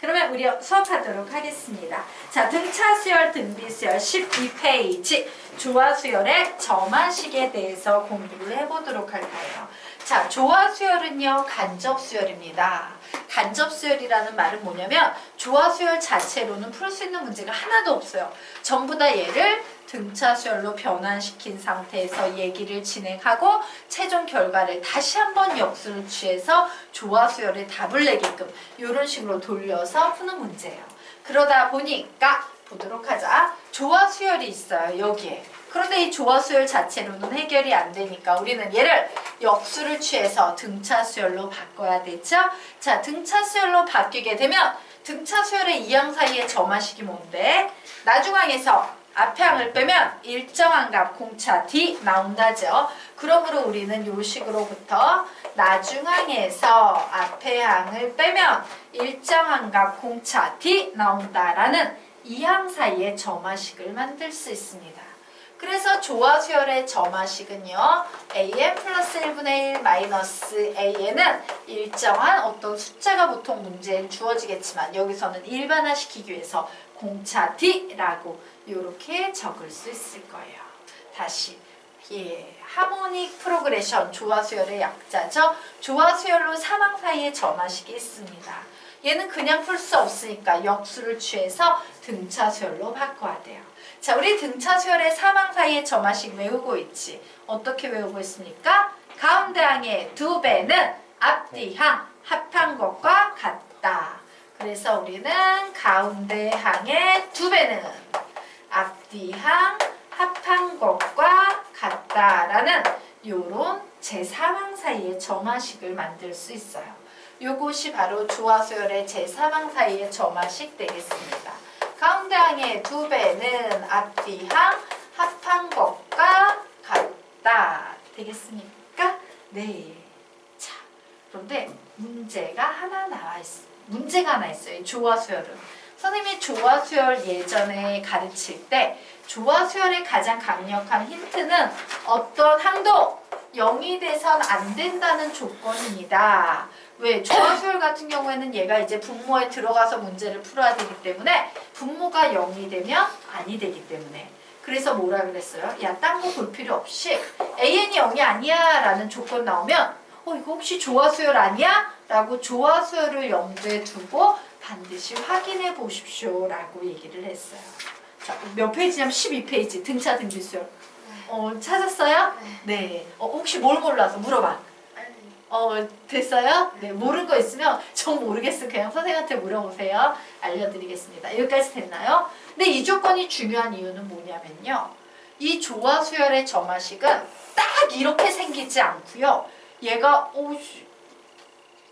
그러면 우리 수업하도록 하겠습니다. 자, 등차수열, 등비수열 12페이지 조화수열의 점화식에 대해서 공부를 해보도록 할까요? 자, 조화수열은요, 간접수열입니다. 간접수열이라는 말은 뭐냐면 조화수열 자체로는 풀 수 있는 문제가 하나도 없어요. 전부 다 얘를 등차수열로 변환시킨 상태에서 얘기를 진행하고 최종 결과를 다시 한번 역수를 취해서 조화수열의 답을 내게끔 이런 식으로 돌려서 푸는 문제예요. 그러다 보니까 보도록 하자. 조화수열이 있어요, 여기에. 그런데 이 조화수열 자체로는 해결이 안 되니까 우리는 얘를 역수를 취해서 등차수열로 바꿔야 되죠. 자, 등차수열로 바뀌게 되면 등차수열의 이항 사이의 점화식이 뭔데? 나중항에서 앞에 항을 빼면 일정한 값 공차 D 나온다죠. 그러므로 우리는 요 식으로부터 나중항에서 앞에 항을 빼면 일정한 값 공차 D 나온다라는 이항 사이의 점화식을 만들 수 있습니다. 그래서 조화수열의 점화식은요, an 플러스 1분의 1 마이너스 an은 일정한 어떤 숫자가 보통 문제에 주어지겠지만 여기서는 일반화시키기 위해서 공차 d라고 이렇게 적을 수 있을 거예요. 다시 하모닉 프로그레션 조화수열의 약자죠. 조화수열로 사망 사이의 점화식이 있습니다. 얘는 그냥 풀 수 없으니까 역수를 취해서 등차수열로 바꿔야 돼요. 자, 우리 등차수열의 사망 사이의 점화식 외우고 있지. 어떻게 외우고 있습니까? 가운데 항의 2배는 앞뒤 항 합한 것과 같다. 그래서 우리는 가운데 항의 2배는 앞뒤 항 합한 것과 같다라는 요런 제3항 사이의 점화식을 만들 수 있어요. 요것이 바로 조화수열의 제3항 사이의 점화식 되겠습니다. 가운데 항의 2배는 앞뒤 항 합한 것과 같다. 되겠습니까? 네. 자, 그런데 문제가 하나 있어요. 이 조화수열은. 선생님이 조화수열 예전에 가르칠 때 조화수열의 가장 강력한 힌트는 어떤 항도 0이 돼선 안 된다는 조건입니다. 왜? 조화수열 같은 경우에는 얘가 이제 분모에 들어가서 문제를 풀어야 되기 때문에 분모가 0이 되면 아니 되기 때문에. 그래서 뭐라 그랬어요? 야, 딴 거 볼 필요 없이 an이 0이 아니야 라는 조건 나오면 이거 혹시 조화수열 아니야? 라고 조화수열을 염두에 두고 반드시 확인해 보십시오 라고 얘기를 했어요. 자, 몇 페이지냐면 12페이지 등차 등비수열. 찾았어요? 네. 혹시 뭘 몰라서 물어봐. 됐어요? 네, 모르는 거 있으면 전 모르겠어요. 그냥 선생님한테 물어보세요. 알려드리겠습니다. 여기까지 됐나요? 근데 이 조건이 중요한 이유는 뭐냐면요. 이 조화수열의 점화식은 딱 이렇게 생기지 않고요. 얘가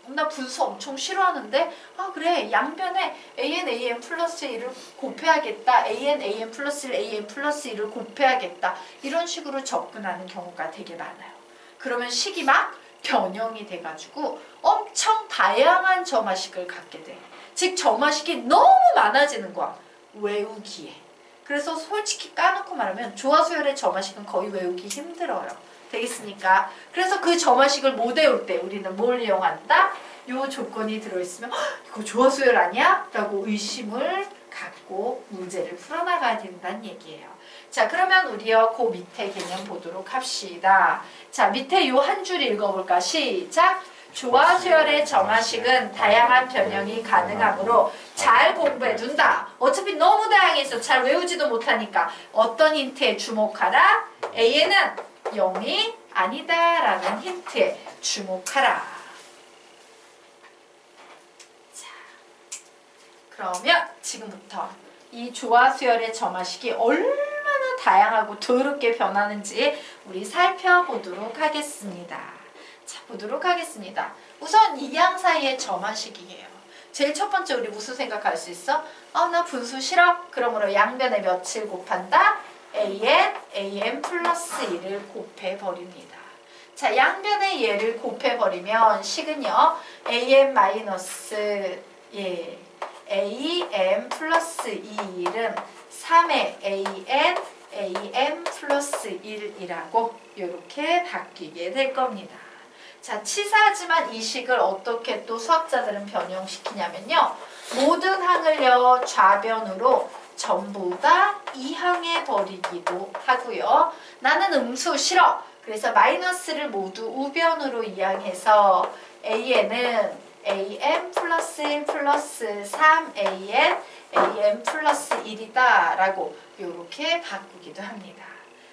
나 분수 엄청 싫어하는데 그래 양변에 an 플러스 1을 곱해야겠다. an 플러스 1 an 플러스 1을 곱해야겠다. 이런 식으로 접근하는 경우가 되게 많아요. 그러면 식이 막 변형이 돼가지고 엄청 다양한 점화식을 갖게 돼. 즉 점화식이 너무 많아지는 거야. 외우기에. 그래서 솔직히 까놓고 말하면 조화수열의 점화식은 거의 외우기 힘들어요. 되겠습니까? 그래서 그 점화식을 못 외울 때 우리는 뭘 이용한다? 요 조건이 들어있으면 이거 조화수열 아니야? 라고 의심을 갖고 문제를 풀어나가야 된다는 얘기예요. 자, 그러면 우리요 그 밑에 개념 보도록 합시다. 자, 밑에 요 한 줄 읽어볼까? 시작! 조화수열의 점화식은 다양한 변형이 가능하므로 잘 공부해 둔다. 어차피 너무 다양해서 잘 외우지도 못하니까 어떤 힌트에 주목하라? A는 0이 아니다 라는 힌트에 주목하라. 자, 그러면 지금부터 이 조화수열의 점화식이 얼마나 다양하고 더럽게 변하는지 우리 살펴보도록 하겠습니다. 자, 보도록 하겠습니다. 우선 이항 사이의 점화식이에요. 제일 첫 번째 우리 무슨 생각할 수 있어? 나 분수 싫어? 그러므로 양변에 몇을 곱한다? an 플러스 1을 곱해버립니다. 자, 양변에 얘를 곱해버리면 식은요. an 마이너스 am 플러스 2는 3의 an 플러스 1이라고 이렇게 바뀌게 될 겁니다. 자, 치사하지만 이 식을 어떻게 또 수학자들은 변형시키냐면요. 모든 항을요, 좌변으로 전부 다 이항해 버리기도 하고요. 나는 음수 싫어. 그래서 마이너스를 모두 우변으로 이항해서 AN은 AM 플러스 1 플러스 3AN, AM 플러스 1이다 라고 이렇게 바꾸기도 합니다.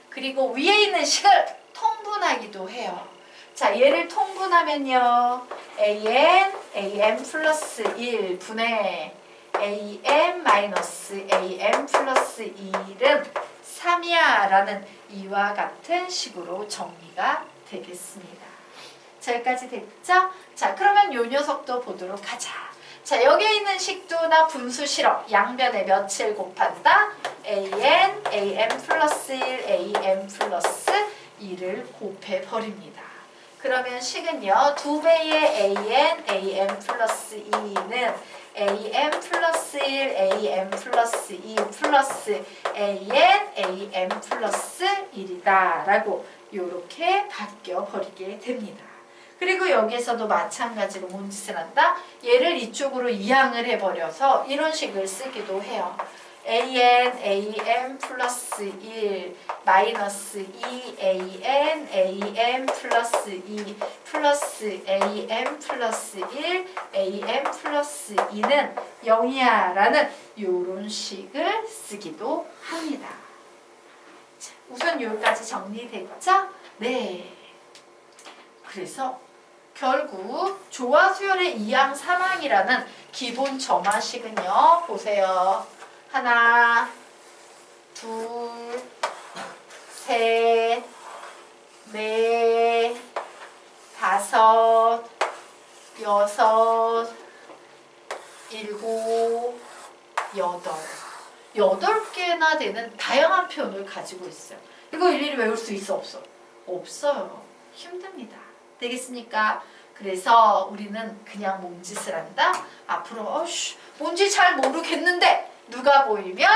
그리고 위에 있는 식을 통분하기도 해요. 자, 얘를 통분하면요. AN, AM 플러스 1 분의 AM 마이너스 AM 플러스 1은 3이야 라는 이와 같은 식으로 정리가 되겠습니다. 자, 여기까지 됐죠? 자, 그러면 요 녀석도 보도록 하자. 자, 여기에 있는 식도 나 분수 싫어. 양변에 몇을 곱한다? AN, AM 플러스 1, AM 플러스 2를 곱해버립니다. 그러면 식은요. 2배의 AN, AM 플러스 2는 AM 플러스 1, AM 플러스 2 플러스 AN, AM 플러스 1이다 라고 이렇게 바뀌어 버리게 됩니다. 그리고 여기에서도 마찬가지로 뭔 짓을 한다? 얘를 이쪽으로 이항을 해버려서 이런 식을 쓰기도 해요. AN, AM 플러스 1 마이너스 2 AN, AM 플러스 2 플러스 AM 플러스 1 AM 플러스 2는 0이야 라는 이런 식을 쓰기도 합니다. 자, 우선 여기까지 정리됐죠? 네. 그래서 결국 조화수열의 2항 3항이라는 기본 점화식은요. 보세요. 하나, 둘, 셋, 넷, 다섯, 여섯, 일곱, 여덟. 8개나 되는 다양한 표현을 가지고 있어요. 이거 일일이 외울 수 있어, 없어? 없어요. 힘듭니다. 되겠습니까? 그래서 우리는 그냥 몸짓을 한다? 앞으로 뭔지 잘 모르겠는데 누가 보이면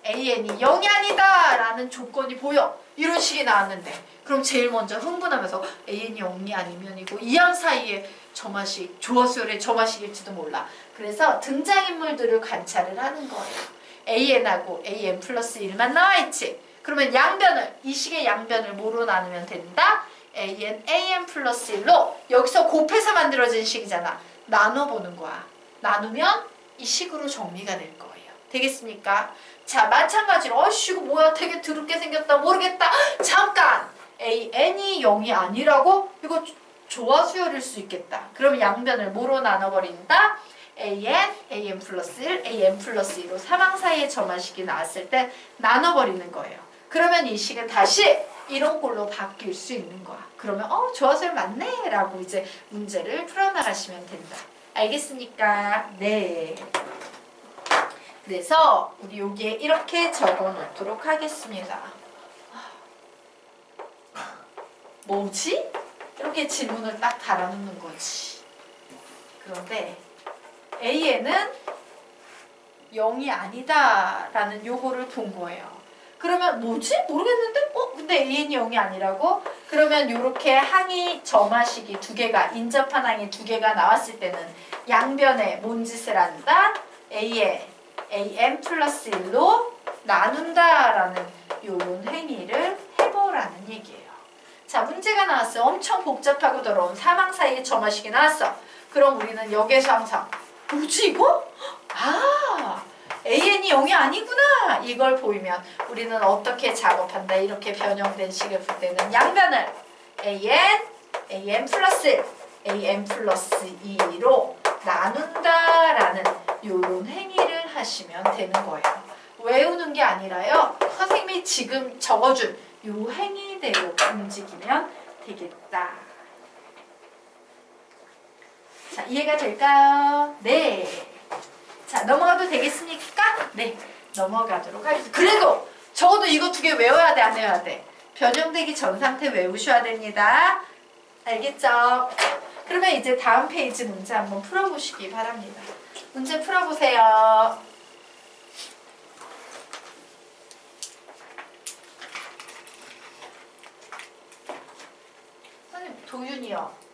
AN이 0이 아니다 라는 조건이 보여. 이런 식이 나왔는데 그럼 제일 먼저 흥분하면서 AN이 0이 아니면이고 이항 사이에 점화식, 조화수열의 점화식일지도 몰라. 그래서 등장인물들을 관찰을 하는 거예요. AN하고 AM 플러스 1만 나와있지. 그러면 양변을, 이 식의 양변을 뭐로 나누면 된다? AN, AM 플러스 1로 여기서 곱해서 만들어진 식이잖아. 나눠보는 거야. 나누면 이 식으로 정리가 될 거예요. 되겠습니까? 자, 마찬가지로 이거 뭐야 되게 더럽게 생겼다 모르겠다. 잠깐! AN이 0이 아니라고? 이거 조화수열일 수 있겠다. 그럼 양변을 뭐로 나눠버린다? AN, AM 플러스 1, AM 플러스 2로 사망 사이의 점화식이 나왔을 때 나눠버리는 거예요. 그러면 이 식은 다시 이런 꼴로 바뀔 수 있는 거야. 그러면 조화수열 맞네 라고 이제 문제를 풀어나가시면 된다. 알겠습니까? 네. 그래서 우리 여기에 이렇게 적어 놓도록 하겠습니다. 뭐지? 이렇게 질문을 딱 달아놓는 거지. 그런데 AN은 0이 아니다 라는 요거를 본 거예요. 그러면 뭐지? 모르겠는데? 근데 AN이 0이 아니라고? 그러면 요렇게 항이 점화식이 두 개가, 인접한 항이 두 개가 나왔을 때는 양변에 뭔 짓을 한다? AM 플러스 1로 나눈다라는 요런 행위를 해보라는 얘기예요. 자, 문제가 나왔어요. 엄청 복잡하고 더러운 사망 사이의 점화식이 나왔어. 그럼 우리는 여기에서 항상 뭐지 이거? AN이 0이 아니구나. 이걸 보이면 우리는 어떻게 작업한다. 이렇게 변형된 식을 볼 때는 양변을 AM 플러스 1, AM 플러스 2로 나눈다라는 요런 행위를 하시면 되는 거예요. 외우는 게 아니라요. 선생님이 지금 적어준 요 행위대로 움직이면 되겠다. 자, 이해가 될까요? 네. 자, 넘어가도 되겠습니까? 네. 넘어가도록 하겠습니다. 그래도 적어도 이거 두 개 외워야 돼, 안 외워야 돼? 변형되기 전 상태 외우셔야 됩니다. 알겠죠? 그러면 이제 다음 페이지 문제 한번 풀어보시기 바랍니다. 문제 풀어보세요. 선생님, 도윤이요.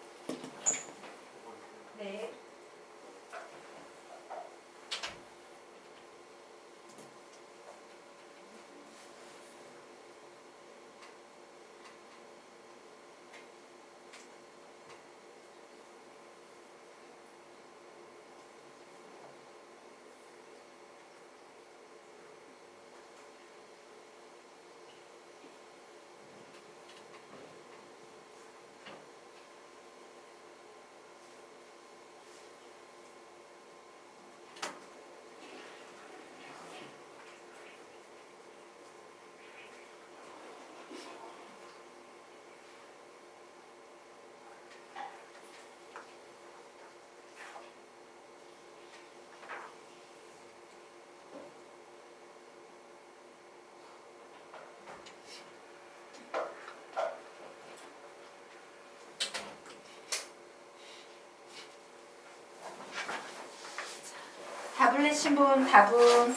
답을 내신 분 답은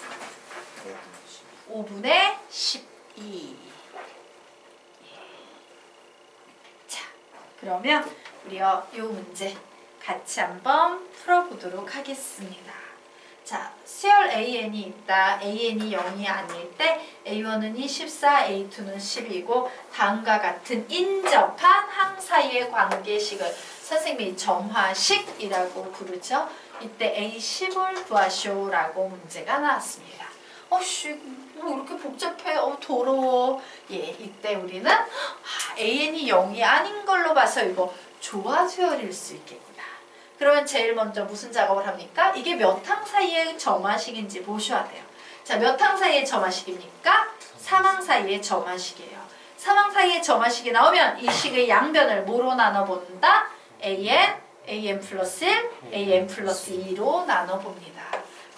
5분의 12. 자, 그러면 우리요 이 문제 같이 한번 풀어보도록 하겠습니다. 자, 수열 AN이 있다. AN이 0이 아닐 때 A1은 14, A2는 10이고 다음과 같은 인접한 항 사이의 관계식을 선생님이 점화식이라고 부르죠. 이때 A10을 구하시오라고 문제가 나왔습니다. 뭐 이렇게 복잡해? 더러워. 예, 이때 우리는 AN이 0이 아닌 걸로 봐서 이거 조화수열일 수 있겠구나. 그러면 제일 먼저 무슨 작업을 합니까? 이게 몇 항 사이의 점화식인지 보셔야 돼요. 자, 몇 항 사이의 점화식입니까? 3항 사이의 점화식이에요. 3항 사이의 점화식이 나오면 이 식의 양변을 뭐로 나눠본다? AN, AN 플러스 1, AN 플러스 2로 나눠봅니다.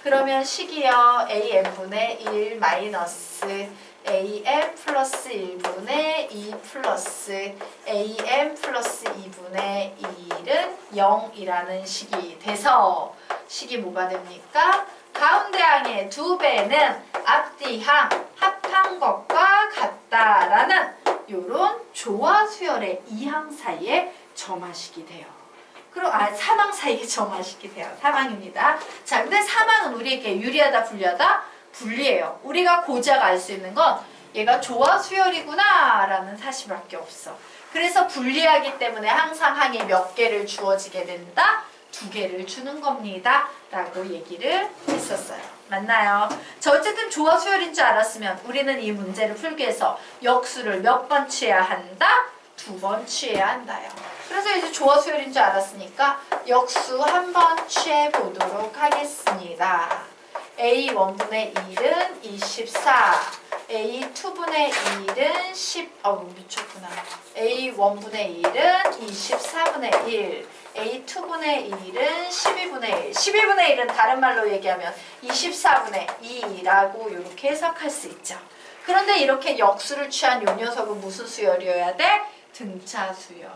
그러면 식이요 AN분의 1 마이너스 AN 플러스 1분의 2 플러스 AN 플러스 2분의 1은 0이라는 식이 돼서 식이 뭐가 됩니까? 가운데 항의 2배는 앞뒤 항 합한 것과 같다라는 요런 조화수열의 2항 사이에 점화식이 돼요. 그럼 3항 사이에 점화식이 돼요. 3항입니다. 자, 근데 3항은 우리에게 유리하다, 불리하다? 불리해요. 우리가 고작 알 수 있는 건 얘가 조화수열이구나 라는 사실밖에 없어. 그래서 불리하기 때문에 항상 항이 몇 개를 주어지게 된다? 2개를 주는 겁니다. 라고 얘기를 했었어요. 맞나요? 자, 어쨌든 조화수열인 줄 알았으면 우리는 이 문제를 풀기 위해서 역수를 몇 번 취해야 한다? 2번 취해야 한다요. 그래서 이제 조화수열인 줄 알았으니까 역수 한번 취해 보도록 하겠습니다. A1분의 1은 24, A2분의 1은 10, 미쳤구나. A1분의 1은 24분의 1, A2분의 1은 12분의 1. 12분의 1은 다른 말로 얘기하면 24분의 2라고 이렇게 해석할 수 있죠. 그런데 이렇게 역수를 취한 요 녀석은 무슨 수열이어야 돼? 등차 수열.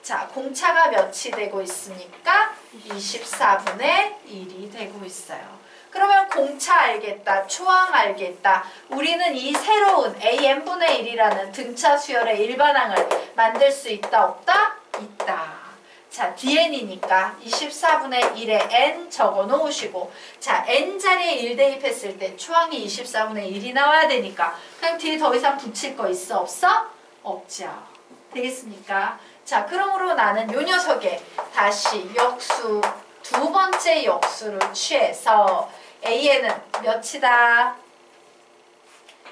자, 공차가 몇이 되고 있습니까? 24분의 1이 되고 있어요. 그러면 공차 알겠다, 초항 알겠다. 우리는 이 새로운 AN분의 1이라는 등차 수열의 일반항을 만들 수 있다, 없다? 있다. 자, DN이니까 24분의 1에 N 적어 놓으시고, 자, N 자리에 1 대입했을 때 초항이 24분의 1이 나와야 되니까 그냥 뒤에 더 이상 붙일 거 있어, 없어? 없죠. 되겠습니까? 자, 그러므로 나는 요 녀석에 다시 역수, 두 번째 역수를 취해서 AN은 몇이다?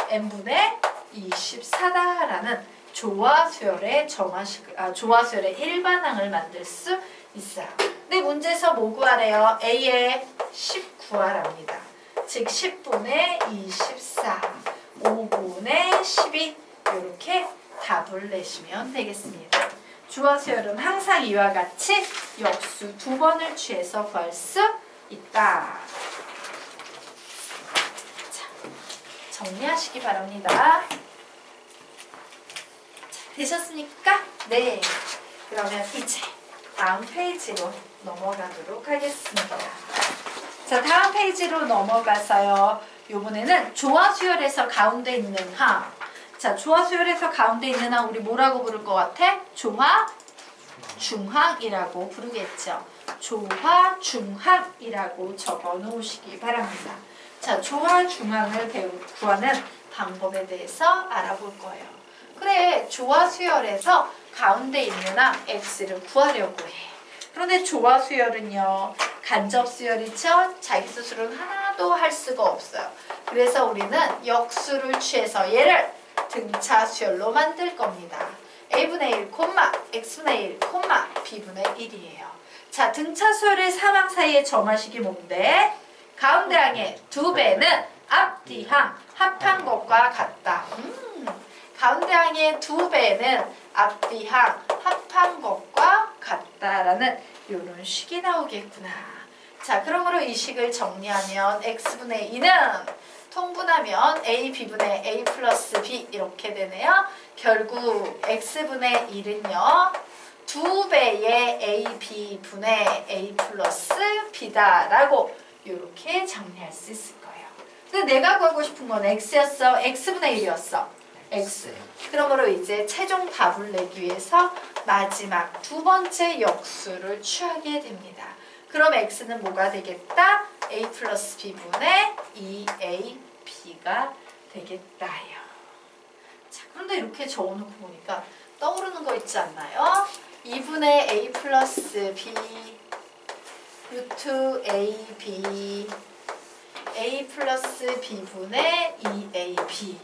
N분의 24다라는 조화수열의 조화수열의 일반항을 만들 수 있어요. 근데 문제에서 뭐 구하래요? A의 10 구하랍니다. 즉 10분의 24, 5분의 12 이렇게 답을 내시면 되겠습니다. 조화수열은 항상 이와 같이 역수 2번을 취해서 구할 수 있다. 자, 정리하시기 바랍니다. 자, 되셨습니까? 네. 그러면 이제 다음 페이지로 넘어가도록 하겠습니다. 자, 다음 페이지로 넘어가서요. 이번에는 조화수열에서 가운데 있는 항. 자, 조화수열에서 가운데 있는 항 우리 뭐라고 부를 것 같아? 조화중항이라고 부르겠죠. 조화중항이라고 적어 놓으시기 바랍니다. 자, 조화중항을 구하는 방법에 대해서 알아볼 거예요. 그래, 조화수열에서 가운데 있는 항 x를 구하려고 해. 그런데 조화수열은요, 간접수열이죠. 자기 스스로는 하나도 할 수가 없어요. 그래서 우리는 역수를 취해서 얘를 등차 수열로 만들 겁니다. A분의 1, X분의 1, B분의 1이에요. 자, 등차 수열의 3항 사이의 점화식이 뭔데? 가운데 항의 2배는 앞뒤 항 합한 것과 같다. 가운데 항의 2배는 앞뒤 항 합한 것과 같다라는 이런 식이 나오겠구나. 자, 그러므로 이 식을 정리하면 X분의 2는 통분하면 A, B분의 A 플러스 B 이렇게 되네요. 결국 X분의 1은요. 2배의 A, B분의 A 플러스 B다라고 이렇게 정리할 수 있을 거예요. 근데 내가 구하고 싶은 건 x였어. x분의 1이었어. x. 그러므로 이제 최종 답을 내기 위해서 마지막 두 번째 역수를 취하게 됩니다. 그럼 x는 뭐가 되겠다? a 플러스 b분의 2ab가 되겠다요. 자, 그런데 이렇게 적어놓고 보니까 떠오르는 거 있지 않나요? 2분의 a 플러스 b 루트 ab a 플러스 b분의 2ab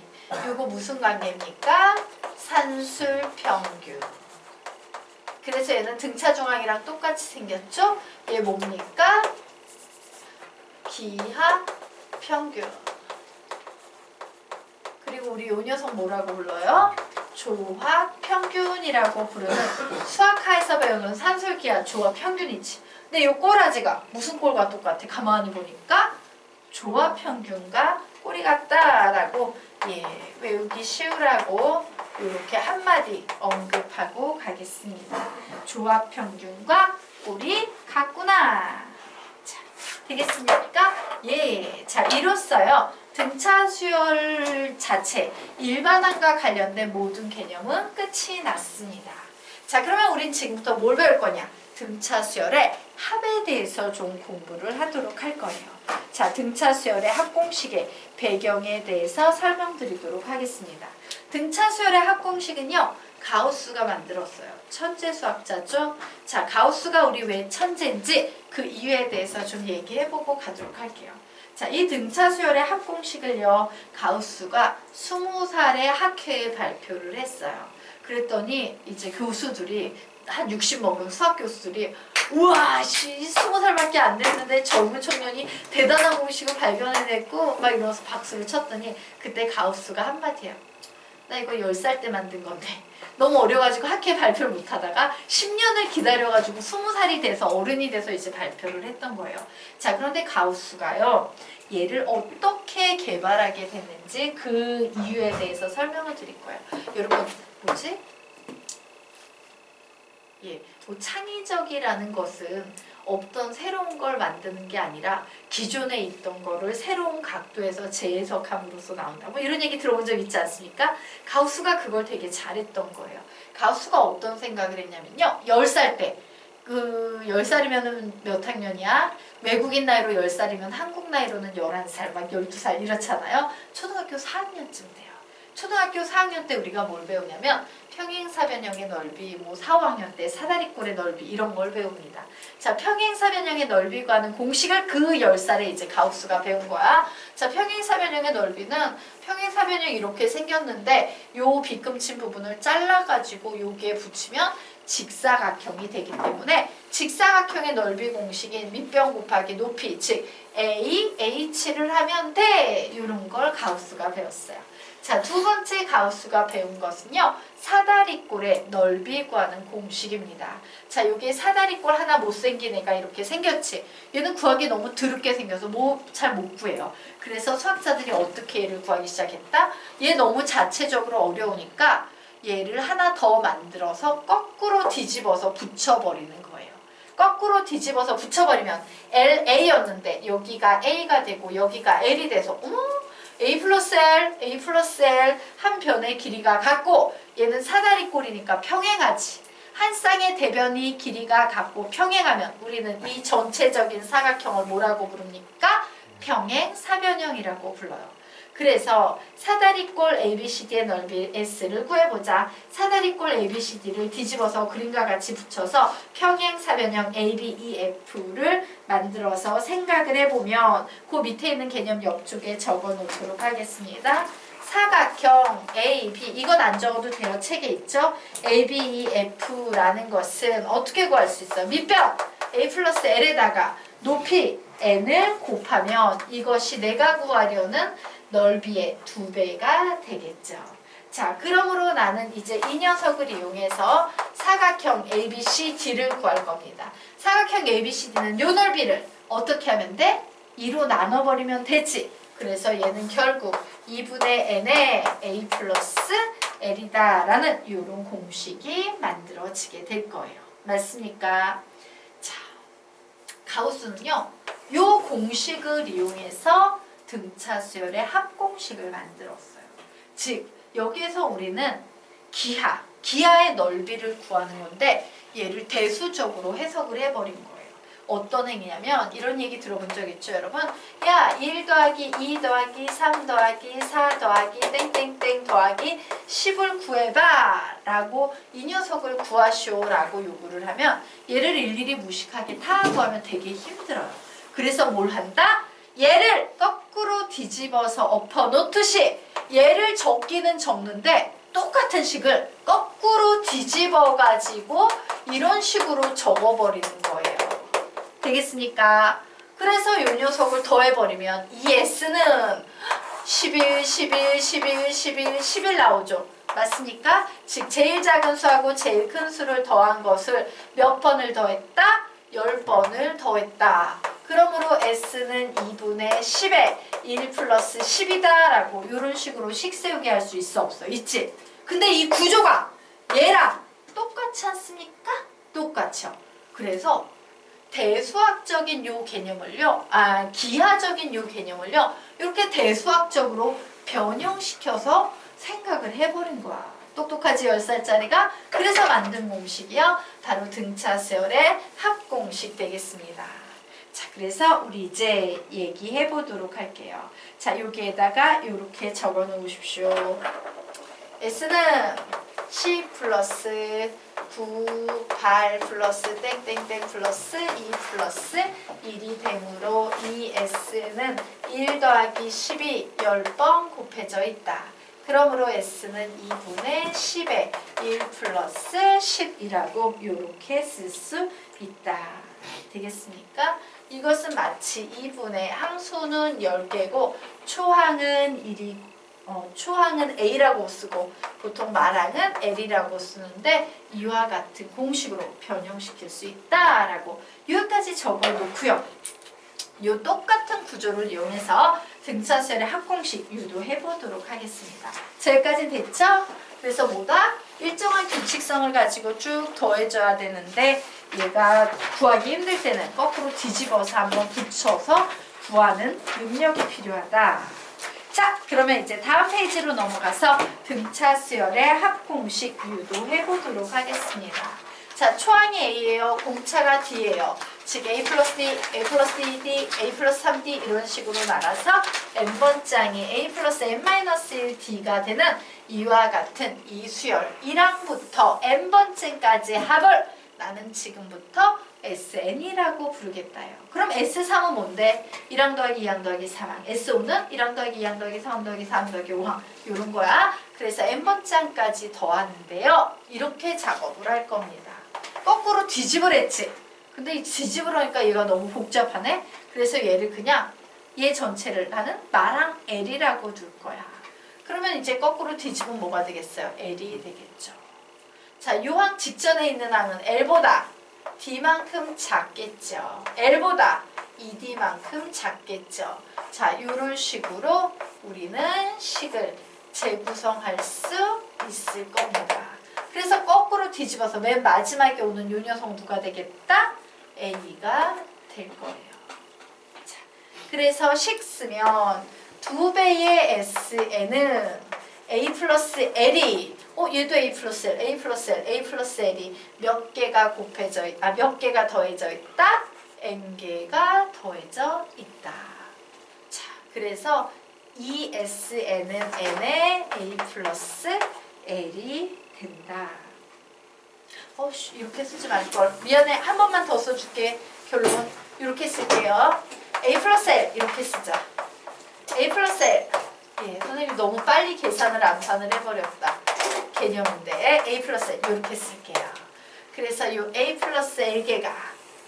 이거 무슨 관계입니까? 산술평균. 그래서 얘는 등차 중앙이랑 똑같이 생겼죠? 얘 뭡니까? 기하 평균. 그리고 우리 요 녀석 뭐라고 불러요? 조합 평균이라고 부르는 수학하에서 배우는 산술기하 조합 평균이지. 근데 요 꼬라지가 무슨 꼴과 똑같아? 가만히 보니까 조합 평균과 꼴이 같다라고 외우기 쉬우라고 이렇게 한마디 언급하고 가겠습니다. 조합 평균과 꼴이 같구나. 자, 되겠습니까? 자, 이로써요. 등차 수열 자체, 일반항과 관련된 모든 개념은 끝이 났습니다. 자, 그러면 우린 지금부터 뭘 배울 거냐? 등차 수열의 합에 대해서 좀 공부를 하도록 할 거예요. 자, 등차 수열의 합공식의 배경에 대해서 설명드리도록 하겠습니다. 등차 수열의 합공식은요, 가우스가 만들었어요. 천재 수학자죠? 자, 가우스가 우리 왜 천재인지 그 이유에 대해서 좀 얘기해보고 가도록 할게요. 자, 이 등차 수열의 합공식을요, 가우스가 20살의 학회에 발표를 했어요. 그랬더니 이제 교수들이 한 60 먹은 수학 교수들이 우와, 20살밖에 안 됐는데 젊은 청년이 대단한 공식을 발견해냈고 막 이러면서 박수를 쳤더니 그때 가우스가 한마디예요. 나 이거 10살 때 만든 건데 너무 어려가지고 학회 발표를 못하다가 10년을 기다려가지고 20살이 돼서 어른이 돼서 이제 발표를 했던 거예요. 자, 그런데 가우스가요, 얘를 어떻게 개발하게 됐는지 그 이유에 대해서 설명을 드릴 거예요. 여러분, 뭐지? 뭐 창의적이라는 것은 없던 새로운 걸 만드는 게 아니라 기존에 있던 거를 새로운 각도에서 재해석함으로써 나온다. 뭐 이런 얘기 들어본 적 있지 않습니까? 가우스가 그걸 되게 잘했던 거예요. 가우스가 어떤 생각을 했냐면요. 10살 때, 10살이면 몇 학년이야? 외국인 나이로 10살이면 한국 나이로는 11살, 막 12살 이렇잖아요. 초등학교 4학년쯤 돼요. 초등학교 4학년 때 우리가 뭘 배우냐면 평행사변형의 넓이, 뭐 4, 5학년 때 사다리꼴의 넓이 이런 걸 배웁니다. 자, 평행사변형의 넓이 구하는 공식을 그 10살에 이제 가우스가 배운 거야. 자, 평행사변형의 넓이는 평행사변형이 이렇게 생겼는데 요 빗금친 부분을 잘라가지고 여기에 붙이면 직사각형이 되기 때문에 직사각형의 넓이 공식인 밑변 곱하기 높이, 즉 A, H를 하면 돼. 이런 걸 가우스가 배웠어요. 자, 두 번째 가우스가 배운 것은요, 사다리꼴의 넓이 구하는 공식입니다. 자, 여기에 사다리꼴 하나 못생긴 애가 이렇게 생겼지. 얘는 구하기 너무 드럽게 생겨서 잘 못 구해요. 그래서 수학자들이 어떻게 얘를 구하기 시작했다? 얘 너무 자체적으로 어려우니까 얘를 하나 더 만들어서 거꾸로 뒤집어서 붙여버리는 거예요. 거꾸로 뒤집어서 붙여버리면 LA였는데 여기가 A가 되고 여기가 L이 돼서 A 플러스 L 한 변의 길이가 같고 얘는 사다리꼴이니까 평행하지. 한 쌍의 대변이 길이가 같고 평행하면 우리는 이 전체적인 사각형을 뭐라고 부릅니까? 평행사변형이라고 불러요. 그래서 사다리꼴 ABCD의 넓이 S를 구해보자. 사다리꼴 ABCD를 뒤집어서 그림과 같이 붙여서 평행사변형 ABEF를 만들어서 생각을 해보면 그 밑에 있는 개념 옆쪽에 적어놓도록 하겠습니다. 사각형 AB, 이건 안 적어도 돼요. 책에 있죠? ABEF라는 것은 어떻게 구할 수 있어요? 밑변 A 플러스 L에다가 높이 N을 곱하면 이것이 내가 구하려는 넓이의 2배가 되겠죠. 자, 그러므로 나는 이제 이 녀석을 이용해서 사각형 ABCD를 구할 겁니다. 사각형 ABCD는 요 넓이를 어떻게 하면 돼? 2로 나눠버리면 되지. 그래서 얘는 결국 2분의 n의 a 플러스 l이다 라는 이런 공식이 만들어지게 될 거예요. 맞습니까? 자, 가우스는요, 요 공식을 이용해서 등차 수열의 합공식을 만들었어요. 즉 여기에서 우리는 기하의 넓이를 구하는 건데 얘를 대수적으로 해석을 해버린 거예요. 어떤 행위냐면 이런 얘기 들어본 적 있죠 여러분? 야 1 더하기 2 더하기 3 더하기 4 더하기 땡땡땡 더하기 10을 구해봐 라고 이 녀석을 구하시오 라고 요구를 하면 얘를 일일이 무식하게 다 구하면 되게 힘들어요. 그래서 뭘 한다? 얘를 거꾸로 뒤집어서 엎어놓듯이 얘를 적기는 적는데 똑같은 식을 거꾸로 뒤집어 가지고 이런 식으로 적어버리는 거예요. 되겠습니까? 그래서 이 녀석을 더해버리면 이 S는 11, 11, 11, 11, 11 나오죠. 맞습니까? 즉 제일 작은 수하고 제일 큰 수를 더한 것을 몇 번을 더했다? 10번을 더했다. 그러므로 S는 2분의 10에 1 플러스 10이다 라고 이런 식으로 식 세우게 할 수 있어 없어? 있지? 근데 이 구조가 얘랑 똑같지 않습니까? 똑같죠. 그래서 대수학적인 요 개념을요, 기하적인 요 개념을요, 이렇게 대수학적으로 변형시켜서 생각을 해버린 거야. 똑똑하지 10살짜리가? 그래서 만든 공식이요, 바로 등차 수열의 합공식 되겠습니다. 자, 그래서 우리 이제 얘기해 보도록 할게요. 자, 여기에다가 이렇게 적어 놓으십시오. S는 10 플러스 9, 8 플러스 땡땡땡 플러스 2 플러스 1이 되므로 이 S는 1 더하기 10이 10번 곱해져 있다. 그러므로 S는 2분의 10에 1 플러스 10이라고 이렇게 쓸 수 있다. 되겠습니까? 이것은 마치 2분의 항수는 10개고 초항은 1이고 초항은 A라고 쓰고 보통 말항은 L이라고 쓰는데 이와 같은 공식으로 변형시킬 수 있다라고 여기까지 적어놓고요. 이 똑같은 구조를 이용해서 등차 수열의 합공식 유도해 보도록 하겠습니다. 자, 여기까지는 됐죠? 그래서 뭐다? 일정한 규칙성을 가지고 쭉 더해줘야 되는데 얘가 구하기 힘들 때는 거꾸로 뒤집어서 한번 붙여서 구하는 능력이 필요하다. 자, 그러면 이제 다음 페이지로 넘어가서 등차 수열의 합공식 유도해 보도록 하겠습니다. 자, 초항이 A예요. 공차가 D예요. 즉 A 플러스 D, A 플러스 2D, A 플러스 3D 이런 식으로 나가서 n번장이 A 플러스 n-1D가 되는 이와 같은 이 수열 1항부터 n번째까지 합을 나는 지금부터 SN이라고 부르겠다요. 그럼 S3은 뭔데? 1항 더하기 2항 더하기 3항. S5는 1항 더하기 2항 더하기 3항 더하기 4항 더하기 5항. 요런 거야. 그래서 n번장까지 더하는데요. 이렇게 작업을 할 겁니다. 거꾸로 뒤집으랬지. 근데 이 뒤집으려니까 얘가 너무 복잡하네. 그래서 얘를 그냥 얘 전체를 나는 말항 L이라고 둘 거야. 그러면 이제 거꾸로 뒤집으면 뭐가 되겠어요? L이 되겠죠. 자, 요 항 직전에 있는 항은 L보다 D만큼 작겠죠. L보다 2D만큼 작겠죠. 자, 요런 식으로 우리는 식을 재구성할 수 있을 겁니다. 그래서 거꾸로 뒤집어서 맨 마지막에 오는 요 녀석 누가 되겠다? A가 될 거예요. 자, 그래서 식 쓰면 2배의 SN은 A 플러스 L이 얘도 A 플러스 L, A 플러스 L, A 플러스 L이 몇 개가 몇 개가 더해져 있다? N개가 더해져 있다. 자, 그래서 이 SN은 N의 A 플러스 L이 된다. 이렇게 쓰지 말걸. 미안해. 한 번만 더 써줄게. 결론 이렇게 쓸게요. A 플러스 L 이렇게 쓰자. A 플러스 L. 예, 선생님이 너무 빨리 계산을 암산을 해버렸다. 개념인데 A 플러스 L 이렇게 쓸게요. 그래서 이 A 플러스 L개가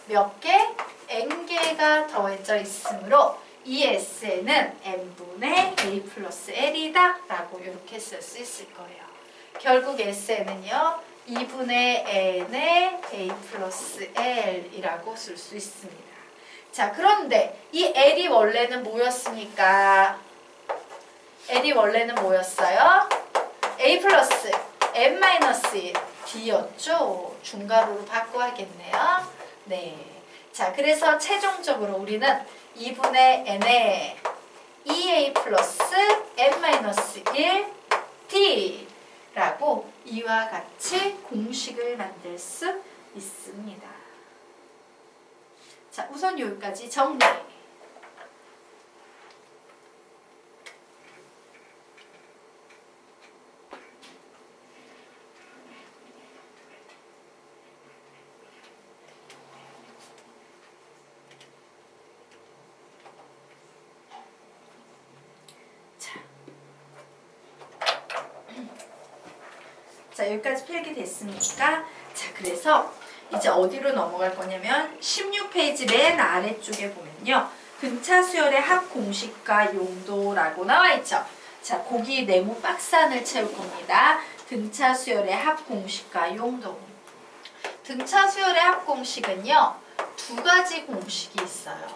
몇 개? N개가 더해져 있으므로 이 S는 N분의 A 플러스 L이다 라고 이렇게 쓸 수 있을 거예요. 결국 S는요 2분의 N의 A 플러스 L이라고 쓸 수 있습니다. 자, 그런데 이 L이 원래는 뭐였습니까? L이 원래는 뭐였어요? A 플러스 N 마이너스 D였죠? 중괄호로 바꿔야겠네요. 네. 자, 그래서 최종적으로 우리는 2분의 n에 2a 플러스 n-1 d 라고 이와 같이 공식을 만들 수 있습니다. 자, 우선 여기까지 정리. 자, 여기까지 필기 됐으니까 자, 그래서 이제 어디로 넘어갈 거냐면 16페이지 맨 아래쪽에 보면요. 등차 수열의 합 공식과 용도라고 나와 있죠. 자, 거기 네모 박스 안을 채울 겁니다. 등차 수열의 합 공식과 용도. 등차 수열의 합 공식은요. 두 가지 공식이 있어요.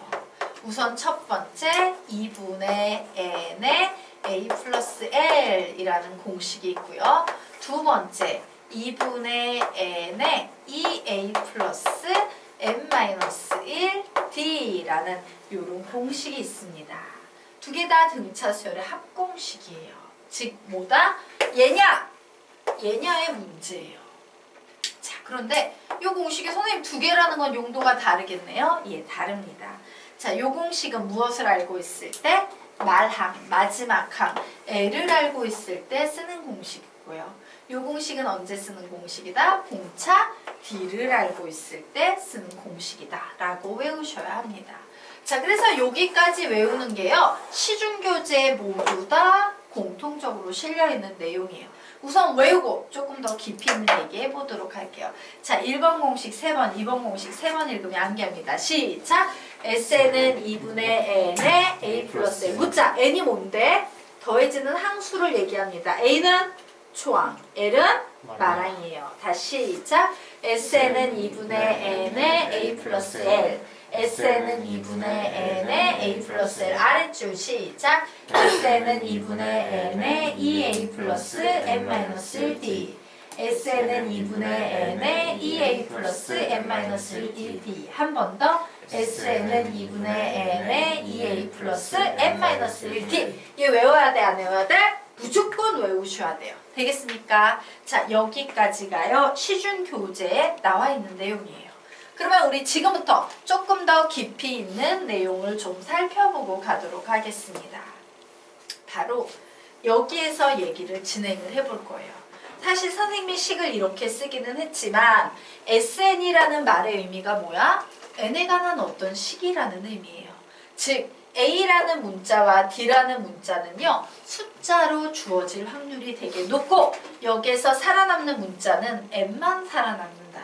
우선 첫 번째 2분의 n의 a 플러스 l 이라는 공식이 있고요. 두 번째 2분의 n의 2a 플러스 n-1 d라는 이런 공식이 있습니다. 두 개 다 등차 수열의 합공식이에요. 즉 뭐다? 얘냐? 얘냐의 문제예요. 자, 그런데 이 공식이 선생님 두 개라는 건 용도가 다르겠네요? 예, 다릅니다. 자, 이 공식은 무엇을 알고 있을 때? 말항, 마지막 항, L을 알고 있을 때 쓰는 공식이고요. 이 공식은 언제 쓰는 공식이다? 공차 D를 알고 있을 때 쓰는 공식이다 라고 외우셔야 합니다. 자, 그래서 여기까지 외우는 게요. 시중교재에 모두 다 공통적으로 실려있는 내용이에요. 우선 외우고 조금 더 깊이 있는 얘기 해보도록 할게요. 자, 1번 공식 3번, 2번 공식 3번 읽으면 암기합니다. 시작! Sn은 2분의 n의 a 플러스 n. 묻자, n이 뭔데? 더해지는 항수를 얘기합니다. a는 초항, l은 마랑이에요. 다시 시작! Sn은 2분의 n의 a 플러스 l. Sn은 2분의 n의 a 플러스 l. 아래줄 시작! Sn은 2분의 n의 2a 플러스 n-1d. Sn은 2분의 n의 2a 플러스 n-1d. 한 번 더. Sn은 2분의 n의 2a 플러스 n-1d. 이거 외워야 돼, 안 외워야 돼? 무조건 외우셔야 돼요. 되겠습니까? 자, 여기까지가요. 시중 교재에 나와 있는 내용이에요. 그러면 우리 지금부터 조금 더 깊이 있는 내용을 좀 살펴보고 가도록 하겠습니다. 바로 여기에서 얘기를 진행을 해볼 거예요. 사실 선생님이 식을 이렇게 쓰기는 했지만 SN이라는 말의 의미가 뭐야? n에 관한 어떤 식이라는 의미예요. 즉 A라는 문자와 D라는 문자는요. 숫자로 주어질 확률이 되게 높고 여기에서 살아남는 문자는 n만 살아남는다.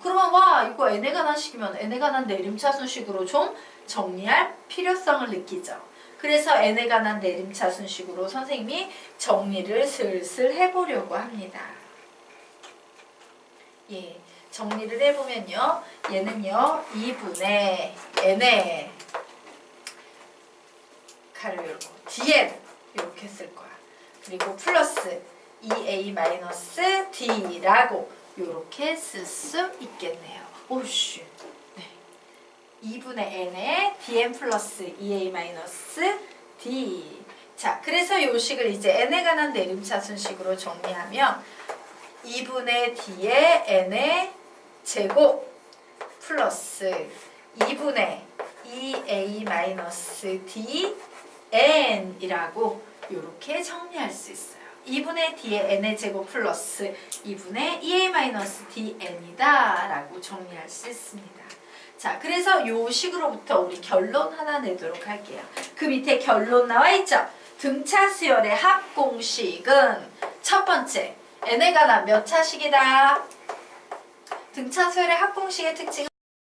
그러면 와 이거 n에 관한 식이면 n에 관한 내림차순식으로 좀 정리할 필요성을 느끼죠. 그래서 n에 관한 내림차순식으로 선생님이 정리를 슬슬 해보려고 합니다. 예, 정리를 해보면요. 얘는요. 2분의 n에 가로 열고 dn 이렇게 쓸 거야. 그리고 플러스 2a-d라고 이렇게 쓸 수 있겠네요. 오씨. 네. 2분의 n에 dn 플러스 2a-d. 자, 그래서 이 식을 이제 n에 관한 내림차순식으로 정리하면 2분의 d의 n의 제곱 플러스 2분의 2a-d n이라고 이렇게 정리할 수 있어요. 2분의 d의 n의 제곱 플러스 2분의 2a-dn이다 라고 정리할 수 있습니다. 자, 그래서 이 식으로부터 우리 결론 하나 내도록 할게요. 그 밑에 결론 나와 있죠? 등차 수열의 합공식은 첫 번째 n에 관한 몇 차식이다? 등차 수열의 합공식의 특징은